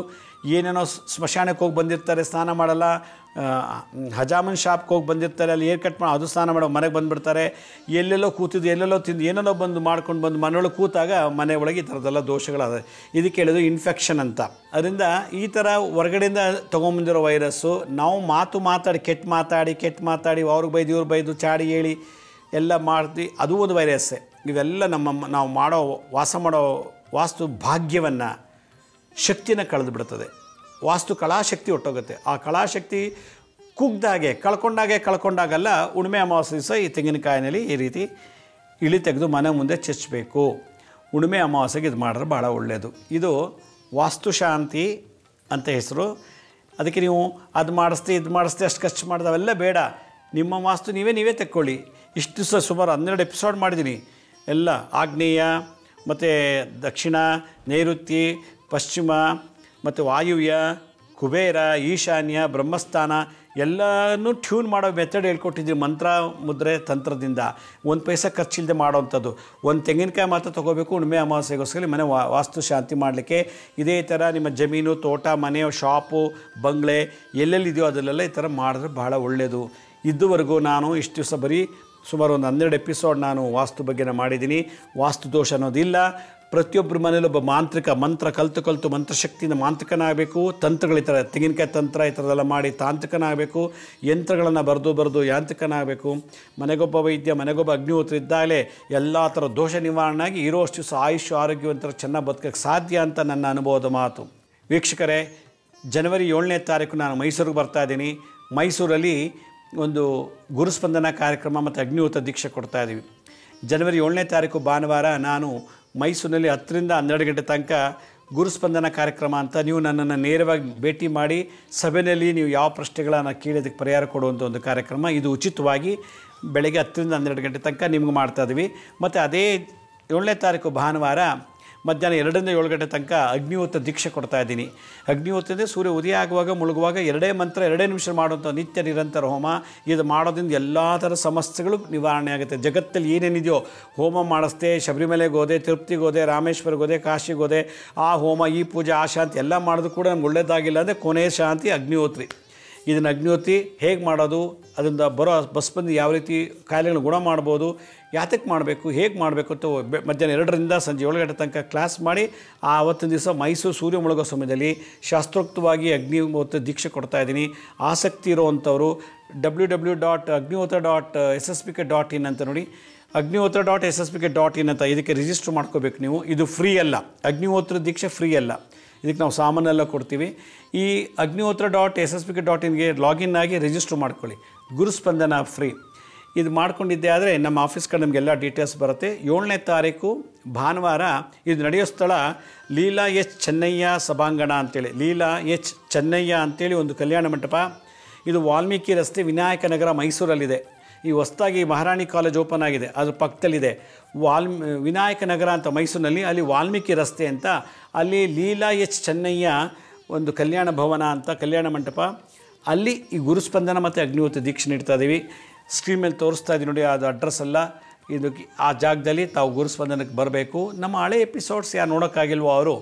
ಏನೇನೋ ಸ್ಮಶಾನಕ್ಕೆ ಹೋಗಿ ಬಂದಿರ್ತಾರೆ, ಸ್ನಾನ ಮಾಡಲ್ಲ, ಹಜಾಮನ್ ಶಾಪ್ಗೆ ಹೋಗಿ ಬಂದಿರ್ತಾರೆ, ಅಲ್ಲಿ ಏರ್ ಕಟ್ ಮಾಡಿ ಅದು ಸ್ನಾನ ಮಾಡೋ ಮನೆಗೆ ಬಂದುಬಿಡ್ತಾರೆ, ಎಲ್ಲೆಲ್ಲೋ ಕೂತಿದ್ದು ಎಲ್ಲೆಲ್ಲೋ ತಿಂದು ಏನೆಲ್ಲೋ ಬಂದು ಮಾಡ್ಕೊಂಡು ಬಂದು ಮನೆಯೊಳಗೆ ಕೂತಾಗ ಮನೆ ಒಳಗೆ ಈ ಥರದ್ದೆಲ್ಲ ದೋಷಗಳಾದ. ಇದಕ್ಕೆ ಹೇಳೋದು ಇನ್ಫೆಕ್ಷನ್ ಅಂತ. ಅದರಿಂದ ಈ ಥರ ಹೊರಗಡೆಯಿಂದ ತೊಗೊಂಬಂದಿರೋ ವೈರಸ್ಸು ನಾವು ಮಾತಾಡಿ ಕೆಟ್ಟ ಮಾತಾಡಿ ಅವ್ರಿಗೆ ಬೈದು ಇವ್ರು ಬೈದು ಚಾಡಿ ಹೇಳಿ ಎಲ್ಲ ಮಾಡ್ತೀವಿ, ಅದು ಒಂದು ವೈರಸ್ಸೇ. ಇವೆಲ್ಲ ನಾವು ವಾಸ ಮಾಡೋ ವಾಸ್ತು ಭಾಗ್ಯವನ್ನು, ಶಕ್ತಿನ ಕಳೆದು ಬಿಡ್ತದೆ. ವಾಸ್ತು ಕಲಾಶಕ್ತಿ ಹೊಟ್ಟೋಗುತ್ತೆ. ಆ ಕಲಾಶಕ್ತಿ ಕುಗ್ದಾಗೆ ಕಳ್ಕೊಂಡಾಗಲ್ಲ ಹುಣ್ಣಿಮೆ ಅಮಾವಾಸ್ಯೆ ದಿವಸ ಈ ತೆಂಗಿನಕಾಯಿನಲ್ಲಿ ಈ ರೀತಿ ಇಳಿ ತೆಗೆದು ಮನೆ ಮುಂದೆ ಚೆಚ್ಚಬೇಕು. ಹುಣ್ಣಿಮೆ ಅಮಾವಾಸ್ಯೆಗೆ ಇದು ಮಾಡಿದ್ರೆ ಭಾಳ ಒಳ್ಳೆಯದು. ಇದು ವಾಸ್ತುಶಾಂತಿ ಅಂತ ಹೆಸರು. ಅದಕ್ಕೆ ನೀವು ಅದು ಮಾಡಿಸ್ತೆ ಅಷ್ಟು ಖರ್ಚು ಮಾಡಿದೆ ಅವೆಲ್ಲ ಬೇಡ. ನಿಮ್ಮ ವಾಸ್ತು ನೀವೇ ತೆಕ್ಕೊಳ್ಳಿ. ಇಷ್ಟು ದಿವಸ ಸುಮಾರು 12 ಎಪಿಸೋಡ್ ಮಾಡಿದ್ದೀನಿ. ಎಲ್ಲ ಆಗ್ನೇಯ ಮತ್ತು ದಕ್ಷಿಣ, ನೈಋತ್ಯ, ಪಶ್ಚಿಮ ಮತ್ತು ವಾಯುವ್ಯ, ಕುಬೇರ, ಈಶಾನ್ಯ, ಬ್ರಹ್ಮಸ್ಥಾನ ಎಲ್ಲನೂ ಟ್ಯೂನ್ ಮಾಡೋ ಮೆಥಡ್ ಹೇಳ್ಕೊಟ್ಟಿದ್ದೀವಿ. ಮಂತ್ರ ಮುದ್ರೆ ತಂತ್ರದಿಂದ 1 ಪೈಸೆ ಖರ್ಚಿಲ್ಲದೆ ಮಾಡೋವಂಥದ್ದು. ಒಂದು ತೆಂಗಿನಕಾಯಿ ಮಾತ್ರ ತೊಗೋಬೇಕು ಹುಣ್ಣಿಮೆ ಅಮಾವಾಸ್ಯೆಗೋಸ್ಕರ ಮನೆ ವಾಸ್ತು ಶಾಂತಿ ಮಾಡಲಿಕ್ಕೆ. ಇದೇ ಥರ ನಿಮ್ಮ ಜಮೀನು, ತೋಟ, ಮನೆ, ಶಾಪು, ಬಂಗ್ಲೆ ಎಲ್ಲೆಲ್ಲಿದೆಯೋ ಅದರಲ್ಲೆಲ್ಲ ಈ ಥರ ಮಾಡಿದ್ರೆ ಭಾಳ ಒಳ್ಳೆಯದು. ಇದುವರೆಗೂ ನಾನು ಇಷ್ಟು ದಿವಸ ಬರೀ ಸುಮಾರು ಒಂದು 12 ಎಪಿಸೋಡ್ ನಾನು ವಾಸ್ತು ಬಗ್ಗೆ ಮಾಡಿದ್ದೀನಿ. ವಾಸ್ತು ದೋಷ ಅನ್ನೋದಿಲ್ಲ. ಪ್ರತಿಯೊಬ್ಬರ ಮನೇಲಿ ಒಬ್ಬ ಮಾಂತ್ರಿಕ, ಮಂತ್ರ ಕಲಿತು ಮಂತ್ರಶಕ್ತಿಯಿಂದ ಮಾಂತ್ರಿಕನಾಗಬೇಕು. ತಂತ್ರಗಳು ಈ ಥರ ತೆಂಗಿನಕಾಯಿ ತಂತ್ರ ಈ ಥರದೆಲ್ಲ ಮಾಡಿ ತಾಂತ್ರಿಕನಾಗಬೇಕು. ಯಂತ್ರಗಳನ್ನು ಬರೆದು ಯಾಂತ್ರಿಕನಾಗಬೇಕು. ಮನೆಗೊಬ್ಬ ವೈದ್ಯ, ಮನೆಗೊಬ್ಬ ಅಗ್ನಿಹೋತ್ರ ಇದ್ದಾಗಲೇ ಎಲ್ಲ ಥರ ದೋಷ ನಿವಾರಣೆಯಾಗಿ ಇರೋಷ್ಟು ದಿವಸ ಆಯುಷ್ಯ ಆರೋಗ್ಯವಂತರ ಚೆನ್ನಾಗಿ ಬದುಕೋಕ್ಕೆ ಸಾಧ್ಯ ಅಂತ ನನ್ನ ಅನುಭವದ ಮಾತು. ವೀಕ್ಷಕರೇ, ಜನವರಿ 7ನೇ ತಾರೀಕು ನಾನು ಮೈಸೂರಿಗೆ ಬರ್ತಾಯಿದ್ದೀನಿ. ಮೈಸೂರಲ್ಲಿ ಒಂದು ಗುರುಸ್ಪಂದನ ಕಾರ್ಯಕ್ರಮ ಮತ್ತು ಅಗ್ನಿಹೋತ್ರ ದೀಕ್ಷೆ ಕೊಡ್ತಾಯಿದ್ದೀವಿ. ಜನವರಿ 7ನೇ ತಾರೀಕು ಭಾನುವಾರ ನಾನು ಮೈಸೂರಿನಲ್ಲಿ 10ರಿಂದ 12 ಗಂಟೆ ತನಕ ಗುರುಸ್ಪಂದನ ಕಾರ್ಯಕ್ರಮ ಅಂತ, ನೀವು ನನ್ನನ್ನು ನೇರವಾಗಿ ಭೇಟಿ ಮಾಡಿ ಸಭೆಯಲ್ಲಿ ನೀವು ಯಾವ ಪ್ರಶ್ನೆಗಳನ್ನು ಕೇಳೋದಕ್ಕೆ ಪರಿಹಾರ ಕೊಡುವಂಥ ಒಂದು ಕಾರ್ಯಕ್ರಮ. ಇದು ಉಚಿತವಾಗಿ ಬೆಳಗ್ಗೆ 10ರಿಂದ 12 ಗಂಟೆ ತನಕ ನಿಮ್ಗೆ ಮಾಡ್ತಾಯಿದ್ದೀವಿ. ಮತ್ತು ಅದೇ 7ನೇ ತಾರೀಕು ಭಾನುವಾರ ಮಧ್ಯಾಹ್ನ 2ರಿಂದ 7 ಗಂಟೆ ತನಕ ಅಗ್ನಿಹೋತ್ರ ದೀಕ್ಷೆ ಕೊಡ್ತಾ ಇದ್ದೀನಿ. ಅಗ್ನಿಹೋತ್ರ ಸೂರ್ಯ ಉದಯ ಆಗುವಾಗ ಮುಳುಗುವಾಗ 2 ಮಂತ್ರ 2 ನಿಮಿಷ ಮಾಡುವಂಥ ನಿತ್ಯ ನಿರಂತರ ಹೋಮ. ಇದು ಮಾಡೋದ್ರಿಂದ ಎಲ್ಲ ಥರ ಸಮಸ್ಯೆಗಳು ನಿವಾರಣೆ ಆಗುತ್ತೆ. ಜಗತ್ತಲ್ಲಿ ಏನೇನಿದೆಯೋ ಹೋಮ ಮಾಡಿಸ್ದೆ, ಶಬರಿಮಲೆಗೆ ಹೋದೆ, ತಿರುಪತಿಗೆ ಹೋದೆ, ರಾಮೇಶ್ವರಗೆ ಹೋದೆ, ಕಾಶಿಗೆ ಹೋದೆ, ಆ ಹೋಮ ಈ ಪೂಜೆ ಆ ಶಾಂತಿ ಎಲ್ಲ ಮಾಡೋದು ಕೂಡ ನಮ್ಗೆ ಒಳ್ಳೇದಾಗಿಲ್ಲ ಅಂದರೆ ಕೊನೆಯ ಶಾಂತಿ ಅಗ್ನಿಹೋತ್ರಿ. ಇದನ್ನು ಅಗ್ನಿಹೋತ್ರಿ ಹೇಗೆ ಮಾಡೋದು, ಅದರಿಂದ ಬರೋ ಬಸ್ಬಂದು ಯಾವ ರೀತಿ ಕಾಯಿಲೆಗಳನ್ನ ಗುಣ ಮಾಡ್ಬೋದು, ಯಾತಕ್ಕೆ ಮಾಡಬೇಕು, ಹೇಗೆ ಮಾಡಬೇಕು ಅಂತ ಮಧ್ಯಾಹ್ನ 2ರಿಂದ ಸಂಜೆ 7 ಗಂಟೆ ತನಕ ಕ್ಲಾಸ್ ಮಾಡಿ ಆವತ್ತಿನ ದಿವಸ ಮೈಸೂರು ಸೂರ್ಯ ಮುಳುಗೋ ಸಮಯದಲ್ಲಿ ಶಾಸ್ತ್ರೋಕ್ತವಾಗಿ ಅಗ್ನಿಹೋತ್ರ ದೀಕ್ಷೆ ಕೊಡ್ತಾಯಿದ್ದೀನಿ. ಆಸಕ್ತಿ ಇರೋವಂಥವರು www.agnihotra.ssbk.in ಅಂತ ನೋಡಿ, agnihotra.ssbk.in ಅಂತ ಇದಕ್ಕೆ ರಿಜಿಸ್ಟರ್ ಮಾಡ್ಕೋಬೇಕು ನೀವು. ಇದು ಫ್ರೀ ಅಲ್ಲ, ಅಗ್ನಿಹೋತ್ರ ದೀಕ್ಷೆ ಫ್ರೀ ಅಲ್ಲ, ಇದಕ್ಕೆ ನಾವು ಸಾಮಾನೆಲ್ಲ ಕೊಡ್ತೀವಿ. ಈ agnihotra.ssbk.inಗೆ ಲಾಗಿನ್ ಆಗಿ ರಿಜಿಸ್ಟರ್ ಮಾಡ್ಕೊಳ್ಳಿ. ಗುರುಸ್ಪಂದನ ಫ್ರೀ. ಇದು ಮಾಡ್ಕೊಂಡಿದ್ದೆ ಆದರೆ ನಮ್ಮ ಆಫೀಸ್ ಕಡೆ ನಮಗೆಲ್ಲ ಡೀಟೇಲ್ಸ್ ಬರುತ್ತೆ. 7ನೇ ತಾರೀಕು ಭಾನುವಾರ ಇದು ನಡೆಯೋ ಸ್ಥಳ ಲೀಲಾ ಎಚ್ ಚೆನ್ನಯ್ಯ ಸಭಾಂಗಣ ಅಂತೇಳಿ, ಲೀಲಾ ಎಚ್ ಚೆನ್ನಯ್ಯ ಅಂತೇಳಿ ಒಂದು ಕಲ್ಯಾಣ ಮಂಟಪ. ಇದು ವಾಲ್ಮೀಕಿ ರಸ್ತೆ, ವಿನಾಯಕ ನಗರ, ಮೈಸೂರಲ್ಲಿದೆ. ಈ ಹೊಸದಾಗಿ ಮಹಾರಾಣಿ ಕಾಲೇಜ್ ಓಪನ್ ಆಗಿದೆ, ಅದ್ರ ಪಕ್ಕದಲ್ಲಿದೆ ವಿನಾಯಕ ನಗರ ಅಂತ ಮೈಸೂರಿನಲ್ಲಿ. ಅಲ್ಲಿ ವಾಲ್ಮೀಕಿ ರಸ್ತೆ ಅಂತ, ಅಲ್ಲಿ ಲೀಲಾ ಎಚ್ ಚೆನ್ನಯ್ಯ ಒಂದು ಕಲ್ಯಾಣ ಭವನ ಅಂತ ಕಲ್ಯಾಣ ಮಂಟಪ. ಅಲ್ಲಿ ಈ ಗುರುಸ್ಪಂದನ ಮತ್ತು ಅಗ್ನಿಹೋತ್ರ ದೀಕ್ಷೆ ನೀಡ್ತಾ ಇದ್ದೀವಿ. ಸ್ಕ್ರೀನ್ ಮೇಲೆ ತೋರಿಸ್ತಾ ಇದ್ದೀವಿ ನೋಡಿ, ಅದು ಅಡ್ರೆಸ್ ಅಲ್ಲ, ಇದು ಆ ಜಾಗದಲ್ಲಿ ತಾವು ಗುರುಸ್ಪಂದನಕ್ಕೆ ಬರಬೇಕು. ನಮ್ಮ ಹಳೆ ಎಪಿಸೋಡ್ಸ್ ಯಾರು ನೋಡೋಕ್ಕಾಗಿಲ್ವೋ ಅವರು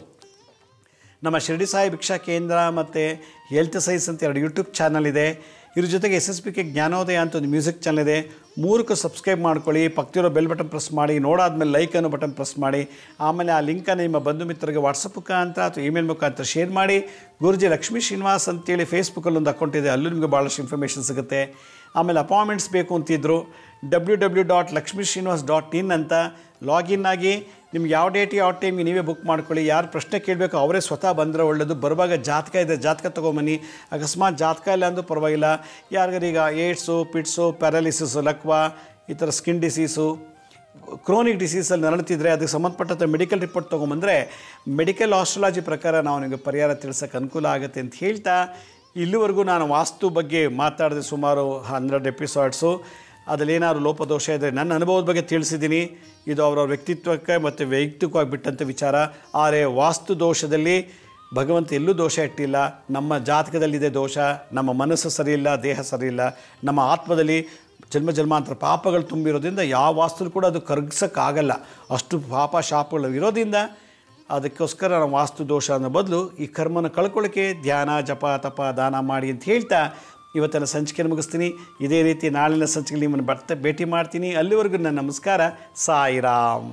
ನಮ್ಮ ಶಿರಡಿ ಸಾಯಿ ಭಿಕ್ಷಾ ಕೇಂದ್ರ ಮತ್ತು ಹೆಲ್ತ್ ಸೈನ್ಸ್ ಅಂತ 2 ಯೂಟ್ಯೂಬ್ ಚಾನಲ್ ಇದೆ. ಇದ್ರ ಜೊತೆಗೆ SSBK ಜ್ಞಾನೋದಯ ಅಂತ ಒಂದು ಮ್ಯೂಸಿಕ್ ಚಾನಲ್ ಇದೆ. 3ಕ್ಕೂ ಸಬ್ಸ್ಕ್ರೈಬ್ ಮಾಡ್ಕೊಳ್ಳಿ. ಪಕ್ಕದಿರೋ ಬೆಲ್ ಬಟನ್ ಪ್ರೆಸ್ ಮಾಡಿ, ನೋಡಾದ್ಮೇಲೆ ಲೈಕ್ ಅನ್ನೋ ಬಟನ್ ಪ್ರೆಸ್ ಮಾಡಿ. ಆಮೇಲೆ ಆ ಲಿಂಕನ್ನು ನಿಮ್ಮ ಬಂಧು ಮಿತ್ರರಿಗೆ ವಾಟ್ಸಪ್ ಮುಖಾಂತರ ಅಥವಾ ಇಮೇಲ್ ಮುಖಾಂತರ ಶೇರ್ ಮಾಡಿ. ಗುರುಜಿ ಲಕ್ಷ್ಮೀ ಶ್ರೀನಿವಾಸ್ ಅಂತೇಳಿ ಫೇಸ್ಬುಕ್ಕಲ್ಲಿ ಒಂದು ಅಕೌಂಟ್ ಇದೆ, ಅಲ್ಲೂ ನಿಮಗೆ ಭಾಳಷ್ಟು ಇನ್ಫಾರ್ಮೇಷನ್ ಸಿಗುತ್ತೆ. ಆಮೇಲೆ ಅಪಾಯಿಂಟ್ಮೆಂಟ್ಸ್ ಬೇಕು ಅಂತಿದ್ರು www.lakshmisrinivas.in ಅಂತ ಲಾಗಿನ್ ಆಗಿ ನಿಮ್ಗೆ ಯಾವ ಡೇಟ್ ಯಾವ ಟೈಮ್ಗೆ ನೀವೇ ಬುಕ್ ಮಾಡ್ಕೊಳ್ಳಿ. ಯಾರು ಪ್ರಶ್ನೆ ಕೇಳಬೇಕು ಅವರೇ ಸ್ವತಃ ಬಂದರೆ ಒಳ್ಳೆಯದು. ಬರುವಾಗ ಜಾತಕ ಇದೆ, ಜಾತಕ ತೊಗೊಂಬನ್ನಿ. ಅಕಸ್ಮಾತ್ ಜಾತಕ ಇಲ್ಲ ಅಂದರೂ ಪರವಾಗಿಲ್ಲ. ಯಾರಿಗಾರೀಗ ಏಡ್ಸು, ಪಿಟ್ಸು, ಪ್ಯಾರಾಲಿಸಿಸು, ಲಕ್ವಾ, ಈ ಥರ ಸ್ಕಿನ್ ಡಿಸೀಸು, ಕ್ರೋನಿಕ್ ಡಿಸೀಸಲ್ಲಿ ನರಳುತ್ತಿದ್ದರೆ ಅದಕ್ಕೆ ಸಂಬಂಧಪಟ್ಟಂಥ ಮೆಡಿಕಲ್ ರಿಪೋರ್ಟ್ ತೊಗೊಂಬಂದರೆ ಮೆಡಿಕಲ್ ಆಸ್ಟ್ರಾಲಜಿ ಪ್ರಕಾರ ನಾವು ನಿಮಗೆ ಪರಿಹಾರ ತಿಳಿಸೋಕ್ಕೆ ಅನುಕೂಲ ಆಗುತ್ತೆ ಅಂತ ಹೇಳ್ತಾ, ಇಲ್ಲಿವರೆಗೂ ನಾನು ವಾಸ್ತು ಬಗ್ಗೆ ಮಾತಾಡಿದೆ ಸುಮಾರು 100 ಎಪಿಸೋಡ್ಸು. ಅದರಲ್ಲೇನಾದ್ರು ಲೋಪದೋಷ ಇದ್ದರೆ ನನ್ನ ಅನುಭವದ ಬಗ್ಗೆ ತಿಳಿಸಿದ್ದೀನಿ. ಇದು ಅವರವ್ರ ವ್ಯಕ್ತಿತ್ವಕ್ಕೆ ಮತ್ತು ವೈಯಕ್ತಿಕವಾಗಿ ಬಿಟ್ಟಂಥ ವಿಚಾರ. ಆದರೆ ವಾಸ್ತು ದೋಷದಲ್ಲಿ ಭಗವಂತ ಎಲ್ಲೂ ದೋಷ ಇಟ್ಟಿಲ್ಲ. ನಮ್ಮ ಜಾತಕದಲ್ಲಿದೆ ದೋಷ, ನಮ್ಮ ಮನಸ್ಸು ಸರಿಯಿಲ್ಲ, ದೇಹ ಸರಿಯಿಲ್ಲ, ನಮ್ಮ ಆತ್ಮದಲ್ಲಿ ಜನ್ಮಾಂತರ ಪಾಪಗಳು ತುಂಬಿರೋದ್ರಿಂದ ಯಾವ ವಾಸ್ತು ಕೂಡ ಅದು ಕರಗಿಸೋಕ್ಕಾಗಲ್ಲ. ಅಷ್ಟು ಪಾಪ ಶಾಪಗಳು ಇರೋದ್ರಿಂದ ಅದಕ್ಕೋಸ್ಕರ ನಾವು ವಾಸ್ತು ದೋಷ ಅನ್ನೋ ಬದಲು ಈ ಕರ್ಮನ ಕಳ್ಕೊಳ್ಳೋಕ್ಕೆ ಧ್ಯಾನ, ಜಪ, ತಪ, ದಾನ ಮಾಡಿ ಅಂತ ಹೇಳ್ತಾ ಇವತ್ತಿನ ಸಂಚಿಕೆಯನ್ನು ಮುಗಿಸ್ತೀನಿ. ಇದೇ ರೀತಿ ನಾಳಿನ ಸಂಚಿಕೆಯಲ್ಲಿ ನಿಮ್ಮನ್ನು ಭೇಟಿ ಮಾಡ್ತೀನಿ. ಅಲ್ಲಿವರೆಗೂ ನನ್ನ ನಮಸ್ಕಾರ. ಸಾಯಿರಾಮ್.